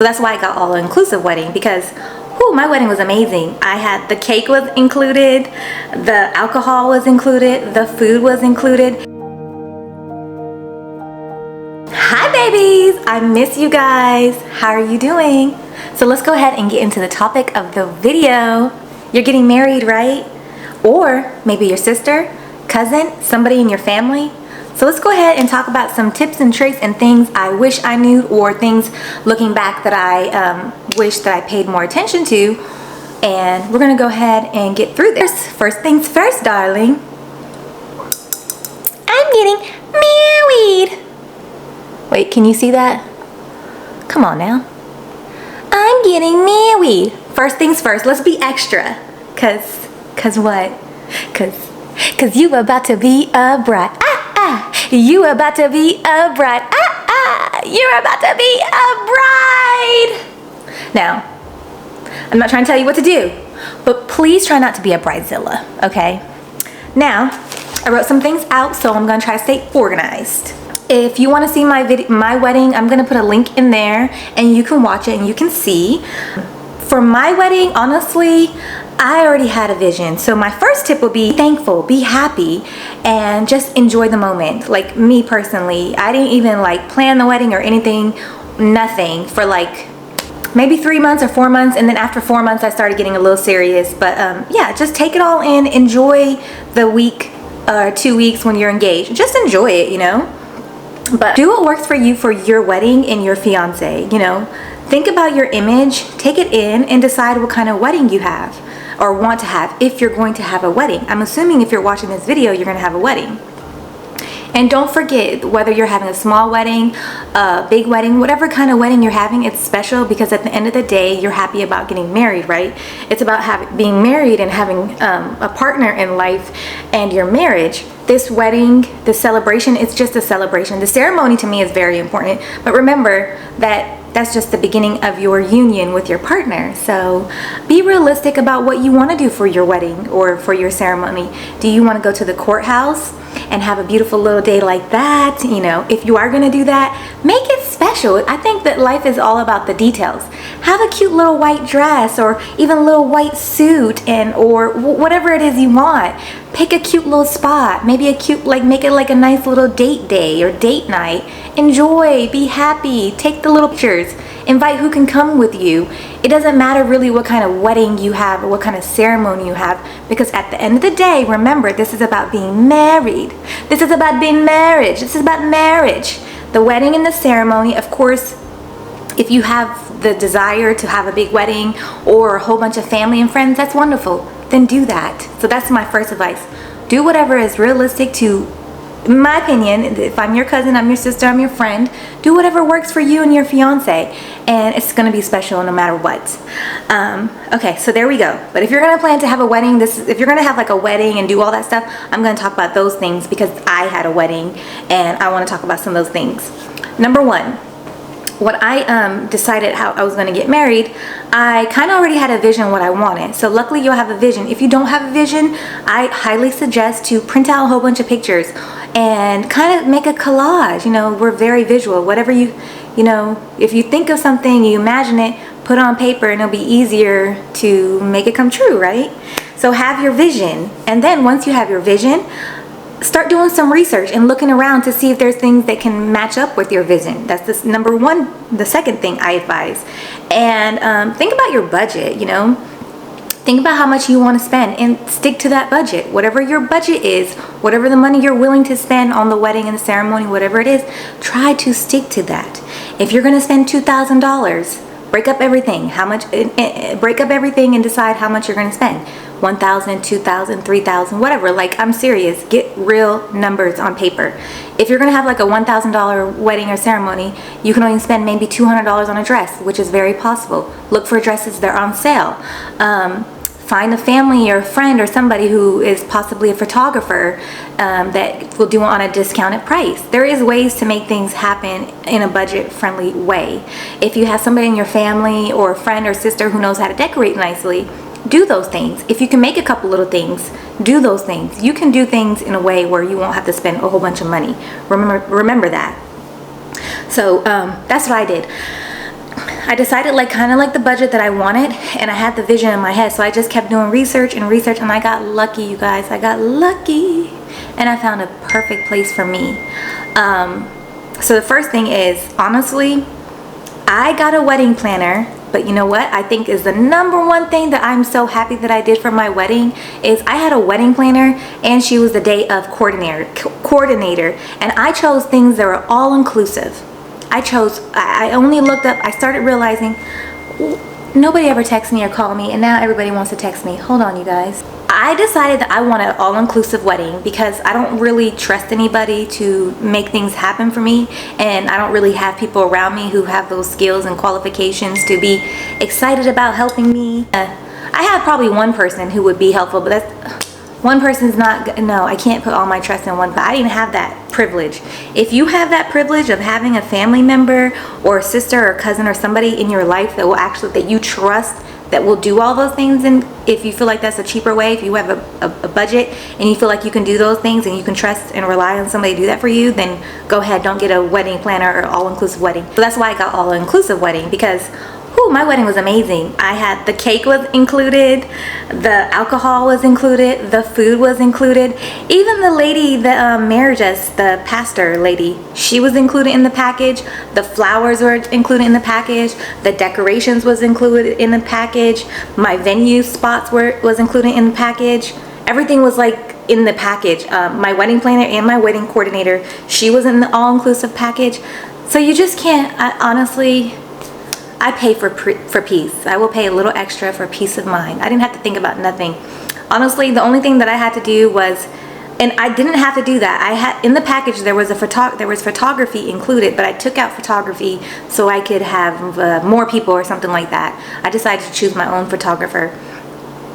So that's why I got all-inclusive wedding, because my wedding was amazing. I had the cake was included, the alcohol was included, the food was included. Hi babies, I miss you guys. How are you doing? So let's go ahead and get into the topic of the video. You're getting married, right? Or maybe your sister, cousin, somebody in your family. So let's go ahead and talk about some tips and tricks and things I wish I knew, or things looking back that I wish that I paid more attention to. And we're gonna go ahead and get through this. First things first, darling. I'm getting married. Wait, can you see that? Come on now. I'm getting married. First things first, let's be extra. Cause what? Cause you about to be a bride. You about to be a bride. You're about to be a bride. Now, I'm not trying to tell you what to do, but please try not to be a bridezilla, okay? Now, I wrote some things out, so I'm gonna try to stay organized. If you want to see my wedding, I'm gonna put a link in there, and you can watch it and you can see. For my wedding, honestly, I already had a vision. So my first tip would be thankful, be happy, and just enjoy the moment. Like me personally, I didn't even like plan the wedding or anything, nothing, for like maybe 3 months or 4 months. And then after 4 months, I started getting a little serious. But yeah, just take it all in, enjoy the week or 2 weeks when you're engaged. Just enjoy it, you know? But do what works for you for your wedding and your fiance, you know? Think about your image, take it in, and decide what kind of wedding you have or want to have if you're going to have a wedding. I'm assuming if you're watching this video, you're gonna have a wedding. And don't forget, whether you're having a small wedding, a big wedding, whatever kind of wedding you're having, it's special because at the end of the day, you're happy about getting married, right? It's about being married and having a partner in life and your marriage. This wedding, this celebration, it's just a celebration. The ceremony to me is very important, but remember that that's just the beginning of your union with your partner. So be realistic about what you want to do for your wedding or for your ceremony. Do you want to go to the courthouse and have a beautiful little day like that? You know, if you are going to do that, make it special. I think that life is all about the details. Have a cute little white dress, or even a little white suit, or whatever it is you want. Pick a cute little spot, maybe make it like a nice little date day or date night. Enjoy, be happy, take the little pictures, invite who can come with you. It doesn't matter really what kind of wedding you have or what kind of ceremony you have, because at the end of the day, remember, this is about being married. This is about being marriage. This is about marriage. The wedding and the ceremony, of course, if you have the desire to have a big wedding or a whole bunch of family and friends, that's wonderful. Then do that. So that's my first advice. Do whatever is realistic to, in my opinion, if I'm your cousin, I'm your sister, I'm your friend, do whatever works for you and your fiance, and it's gonna be special no matter what. Okay, so there we go. But if you're gonna plan to have a wedding, if you're gonna have like a wedding and do all that stuff, I'm gonna talk about those things because I had a wedding and I wanna talk about some of those things. Number one, when I decided how I was going to get married, I kind of already had a vision what I wanted. So luckily you'll have a vision. If you don't have a vision, I highly suggest to print out a whole bunch of pictures and kind of make a collage. You know, we're very visual. Whatever you know, if you think of something, you imagine it, put it on paper, and it'll be easier to make it come true, right? So have your vision. And then once you have your vision, start doing some research and looking around to see if there's things that can match up with your vision. That's the number one, the second thing I advise. And think about your budget, you know. Think about how much you want to spend and stick to that budget. Whatever your budget is, whatever the money you're willing to spend on the wedding and the ceremony, whatever it is, try to stick to that. If you're going to spend $2,000, break up everything. Break up everything and decide how much you're going to spend. 1,000, 2,000, 3,000, whatever. Like, I'm serious. Get real numbers on paper. If you're gonna have like a $1,000 wedding or ceremony, you can only spend maybe $200 on a dress, which is very possible. Look for dresses that are on sale. Find a family or a friend or somebody who is possibly a photographer that will do it on a discounted price. There is ways to make things happen in a budget-friendly way. If you have somebody in your family or a friend or sister who knows how to decorate nicely, do those things. If you can make a couple little things, do those things. You can do things in a way where you won't have to spend a whole bunch of money. Remember that. So that's what I did. I decided like kind of like the budget that I wanted, and I had the vision in my head, so I just kept doing research and research, and I got lucky, you guys. I got lucky and I found a perfect place for me. So the first thing is, honestly, I got a wedding planner. But you know what I think is the number one thing that I'm so happy that I did for my wedding is I had a wedding planner, and she was the day of coordinator, and I chose things that were all inclusive. I only looked up, I started realizing nobody ever texts me or call me, and now everybody wants to text me. Hold on, you guys. I decided that I want an all-inclusive wedding because I don't really trust anybody to make things happen for me, and I don't really have people around me who have those skills and qualifications to be excited about helping me. I have probably one person who would be helpful, but that's one person's not, no, I can't put all my trust in one. I didn't have that privilege. If you have that privilege of having a family member or a sister or cousin or somebody in your life that will actually, that you trust, that will do all those things, and if you feel like that's a cheaper way, if you have a budget and you feel like you can do those things and you can trust and rely on somebody to do that for you, then go ahead, don't get a wedding planner or all-inclusive wedding. So that's why I got all-inclusive wedding, because my wedding was amazing. I had, the cake was included, the alcohol was included, the food was included, even the lady that married us, the pastor lady, she was included in the package. The flowers were included in the package, the decorations was included in the package, my venue spots was included in the package. Everything was like in the package. My wedding planner and my wedding coordinator, she was in the all-inclusive package. So you just can't, honestly, I pay for peace. I will pay a little extra for peace of mind. I didn't have to think about nothing. Honestly, the only thing that I had to do was, and I didn't have to do that. I had, in the package there was photography included, but I took out photography so I could have more people or something like that. I decided to choose my own photographer.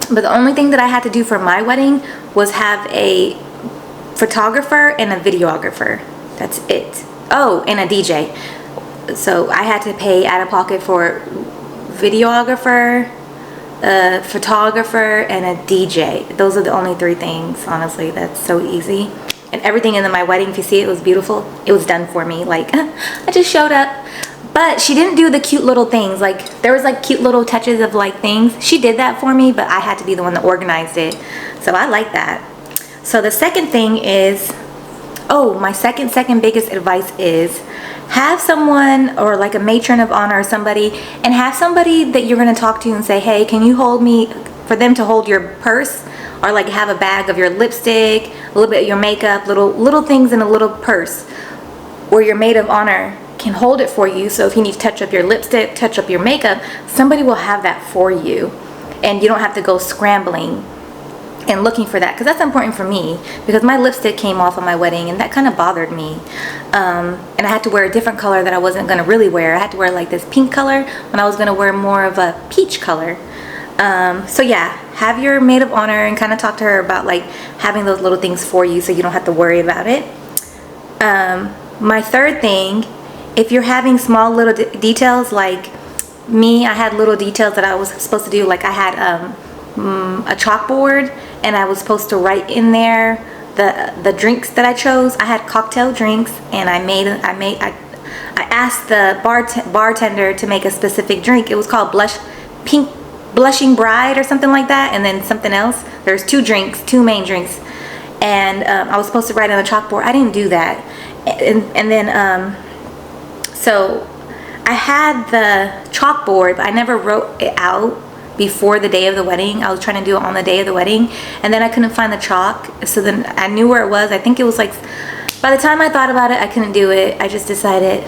But the only thing that I had to do for my wedding was have a photographer and a videographer. That's it. Oh, and a DJ. So I had to pay out of pocket for videographer, a photographer, and a DJ. Those are the only three things, honestly. That's so easy. And everything in my wedding, if you see it was beautiful. It was done for me. Like, I just showed up. But she didn't do the cute little things. Like, there was like cute little touches of like things. She did that for me, but I had to be the one that organized it. So I like that. So the second thing is, my second biggest advice is, have someone, or like a matron of honor or somebody, and have somebody that you're going to talk to and say, hey, can you hold me, for them to hold your purse, or like have a bag of your lipstick, a little bit of your makeup, little things in a little purse, or your maid of honor can hold it for you. So if you need to touch up your lipstick, touch up your makeup, somebody will have that for you, and you don't have to go scrambling and looking for that, because that's important for me, because my lipstick came off on my wedding and that kind of bothered me, and I had to wear a different color that I wasn't going to really wear. I had to wear like this pink color when I was going to wear more of a peach color. So yeah, have your maid of honor and kind of talk to her about like having those little things for you so you don't have to worry about it. My third thing, if you're having small little details, like me, I had little details that I was supposed to do. Like I had a chalkboard, and I was supposed to write in there the drinks that I chose. I had cocktail drinks, and I asked the bartender to make a specific drink. It was called blushing bride or something like that, and then something else. There's two main drinks, and I was supposed to write on the chalkboard. I didn't do that, and then so I had the chalkboard, but I never wrote it out before the day of the wedding. I was trying to do it on the day of the wedding, and then I couldn't find the chalk, so then I knew where it was. I think it was like, by the time I thought about it, I couldn't do it. I just decided,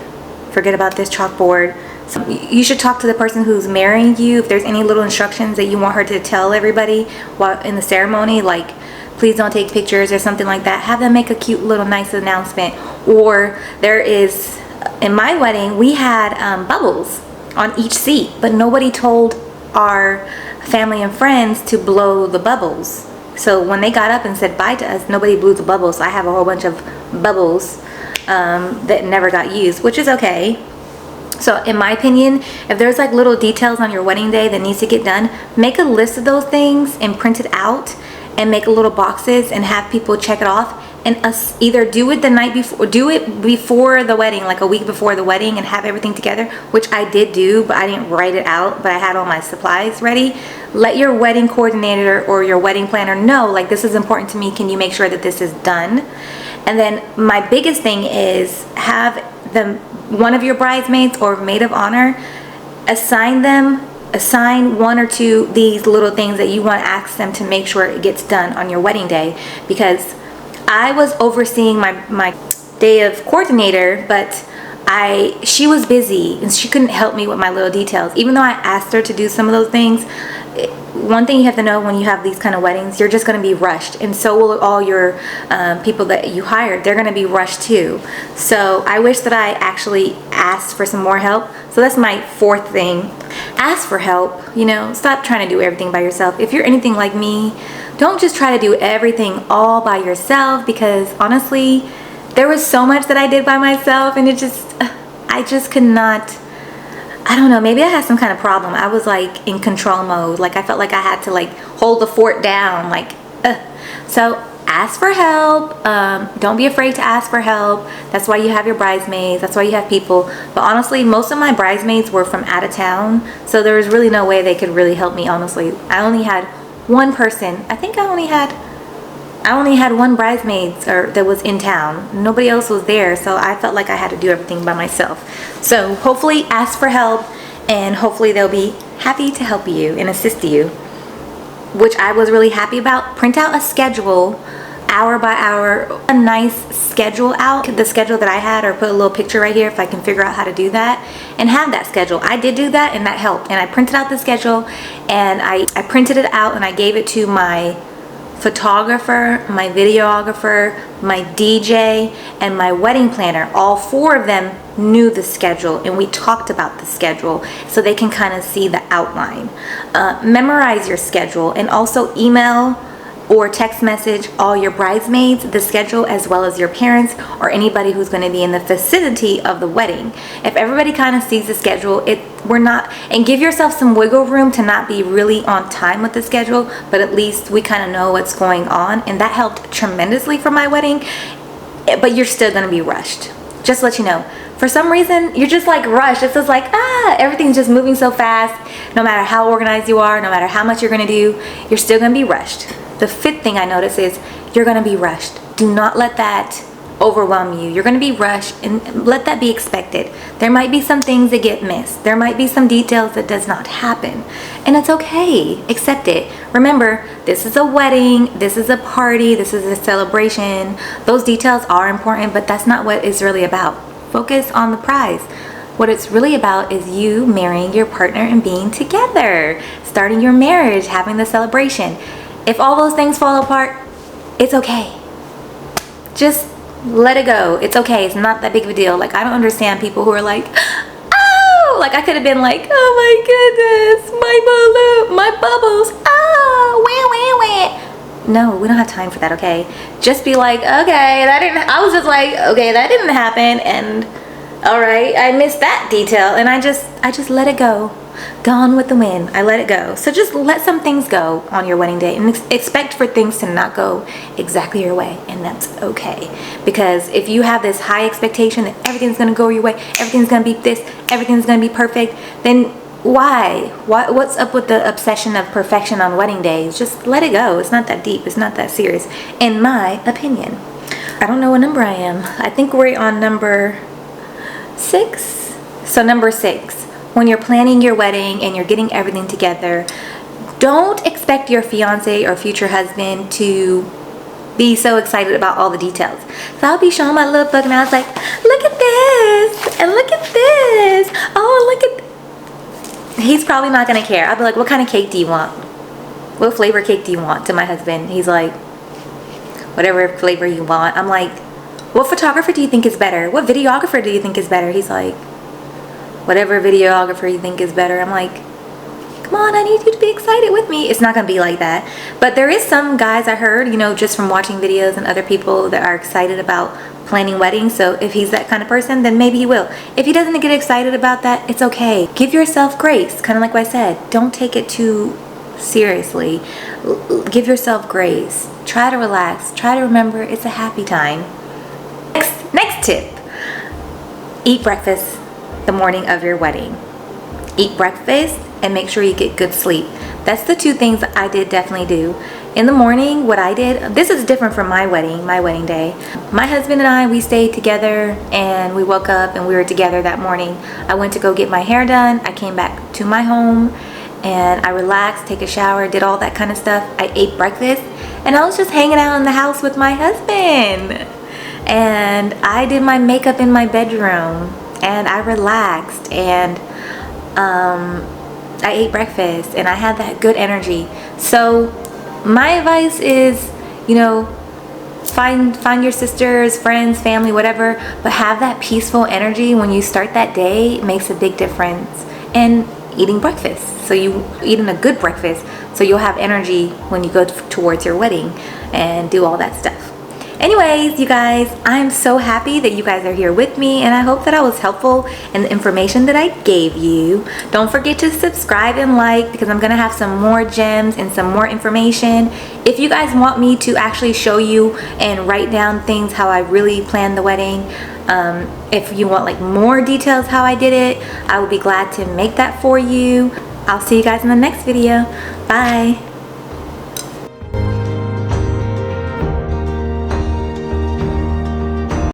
forget about this chalkboard. So you should talk to the person who's marrying you. If there's any little instructions that you want her to tell everybody while in the ceremony, like please don't take pictures or something like that, have them make a cute little nice announcement. Or there is, in my wedding, we had bubbles on each seat, but nobody told our family and friends to blow the bubbles. So when they got up and said bye to us, nobody blew the bubbles. So I have a whole bunch of bubbles that never got used, which is okay. So in my opinion, if there's like little details on your wedding day that needs to get done, make a list of those things and print it out and make little boxes and have people check it off. and either do it the night before, do it before the wedding, like a week before the wedding, and have everything together, which I did do, but I didn't write it out, but I had all my supplies ready. Let your wedding coordinator or your wedding planner know, like, this is important to me, can you make sure that this is done? And then my biggest thing is have one of your bridesmaids or maid of honor assign one or two these little things that you want to ask them to make sure it gets done on your wedding day. Because I was overseeing my day of coordinator, but she was busy and she couldn't help me with my little details. Even though I asked her to do some of those things, one thing you have to know when you have these kind of weddings, you're just going to be rushed, and so will all your people that you hired. They're going to be rushed too. So I wish that I actually asked for some more help. So that's my fourth thing. Ask for help. You know, stop trying to do everything by yourself. If you're anything like me, don't just try to do everything all by yourself, because honestly, there was so much that I did by myself, and I just could not. I don't know, maybe I had some kind of problem. I was like in control mode. Like I felt like I had to like hold the fort down. So ask for help. Don't be afraid to ask for help. That's why you have your bridesmaids. That's why you have people. But honestly, most of my bridesmaids were from out of town, so there was really no way they could really help me, honestly. I only had one person. I think I only had one bridesmaid that was in town. Nobody else was there, so I felt like I had to do everything by myself. So hopefully ask for help, and hopefully they'll be happy to help you and assist you, which I was really happy about. Print out a schedule, hour by hour, a nice schedule out, the schedule that I had, or put a little picture right here if I can figure out how to do that, and have that schedule. I did do that, and that helped. And I printed out the schedule, and I printed it out, and I gave it to my photographer, my videographer, my DJ, and my wedding planner. All four of them knew the schedule, and we talked about the schedule so they can kind of see the outline. Memorize your schedule, and also email or text message all your bridesmaids the schedule, as well as your parents or anybody who's going to be in the vicinity of the wedding. If everybody kind of sees the schedule, and give yourself some wiggle room to not be really on time with the schedule, but at least we kind of know what's going on, and that helped tremendously for my wedding. But you're still going to be rushed. Just to let you know, for some reason you're just like rushed. It's just like everything's just moving so fast. No matter how organized you are, no matter how much you're going to do, you're still going to be rushed. The fifth thing I notice is you're going to be rushed. Do not let that overwhelm you. You're going to be rushed, and let that be expected. There might be some things that get missed. There might be some details that does not happen, and it's okay. Accept it. Remember, this is a wedding, this is a party, this is a celebration. Those details are important, but that's not what it's really about. Focus on the prize. What it's really about is you marrying your partner and being together, starting your marriage, having the celebration. If all those things fall apart, it's okay. Just let it go. It's okay. It's not that big of a deal. Like, I don't understand people who are like, oh, like I could have been like, oh my goodness, my balloon, my bubbles, oh, wah, wah, wah. No, we don't have time for that, okay? Just be like, okay, I was just like, okay, that didn't happen, and all right, I missed that detail, and I just let it go. Gone with the wind. I let it go. So just let some things go on your wedding day, and expect for things to not go exactly your way, and that's okay. Because if you have this high expectation that everything's going to go your way, everything's going to be this, everything's going to be perfect, then why? What's up with the obsession of perfection on wedding days? Just let it go. It's not that deep. It's not that serious, in my opinion. I don't know what number I am. I think we're on number 6. So number 6. When you're planning your wedding and you're getting everything together, don't expect your fiance or future husband to be so excited about all the details. So I'll be showing my little book, and I was like, look at this, and look at this. Oh, look at... He's probably not going to care. I'll be like, what kind of cake do you want? What flavor cake do you want? To my husband. He's like, whatever flavor you want. I'm like, what photographer do you think is better? What videographer do you think is better? He's like, whatever videographer you think is better. I'm like, come on, I need you to be excited with me. It's not going to be like that. But there is some guys I heard, just from watching videos and other people that are excited about planning weddings. So if he's that kind of person, then maybe he will. If he doesn't get excited about that, it's okay. Give yourself grace. Kind of like what I said. Don't take it too Seriously, give yourself grace. Try to relax. Try to remember it's a happy time. Next tip. Eat breakfast the morning of your wedding. Eat breakfast and make sure you get good sleep. That's the two things I did definitely do. In the morning, what I did, this is different from my wedding day. My husband and I, we stayed together and we woke up and we were together that morning. I went to go get my hair done. I came back to my home and I relaxed, take a shower, did all that kind of stuff. I ate breakfast and I was just hanging out in the house with my husband. And I did my makeup in my bedroom and I relaxed and I ate breakfast and I had that good energy. So my advice is, you know, find your sisters, friends, family, whatever, but have that peaceful energy when you start that day. It makes a big difference. And eating breakfast, so you eating a good breakfast, so you'll have energy when you go towards your wedding and do all that stuff. Anyways, you guys, I'm so happy that you guys are here with me, and I hope that I was helpful in the information that I gave you. Don't forget to subscribe and like, because I'm gonna have some more gems and some more information. If you guys want me to actually show you and write down things how I really planned the wedding, if you want like more details how I did it, I will be glad to make that for you. I'll see you guys in the next video. Bye.